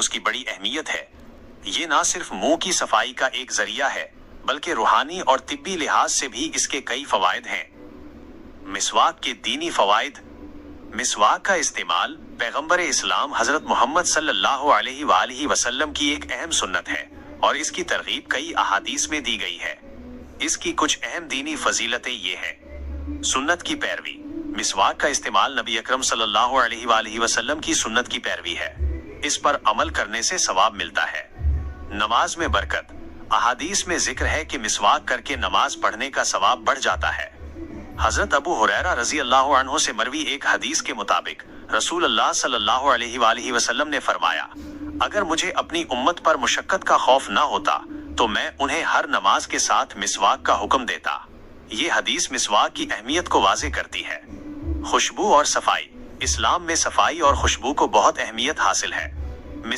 اس کی بڑی اہمیت ہے۔ یہ نہ صرف منہ کی صفائی کا ایک ذریعہ ہے بلکہ روحانی اور طبی لحاظ سے بھی اس کے کئی فوائد ہیں۔ مسواک کے دینی فوائد۔ مسواک کا استعمال پیغمبر اسلام حضرت محمد صلی اللہ علیہ وآلہ وسلم کی ایک اہم سنت ہے اور اس کی ترغیب کئی احادیث میں دی گئی ہے۔ اس کی کچھ اہم دینی فضیلتیں یہ ہیں۔ سنت کی پیروی۔ مسواک کا استعمال نبی اکرم صلی اللہ علیہ وآلہ وسلم کی سنت کی پیروی ہے۔ اس پر عمل کرنے سے ثواب ملتا ہے۔ نماز میں برکت۔ احادیث میں ذکر ہے کہ مسواک کر کے نماز پڑھنے کا ثواب بڑھ جاتا ہے۔ حضرت ابو ہریرہ رضی اللہ عنہ سے مروی ایک حدیث کے مطابق رسول اللہ صلی اللہ علیہ وآلہ وسلم نے فرمایا، اگر مجھے اپنی امت پر مشقت کا خوف نہ ہوتا تو میں انہیں ہر نماز کے ساتھ مسواک کا حکم دیتا۔ یہ حدیث مسواک کی اہمیت کو واضح کرتی ہے۔ خوشبو اور صفائی۔ اسلام میں صفائی اور خوشبو کو بہت اہمیت حاصل ہے۔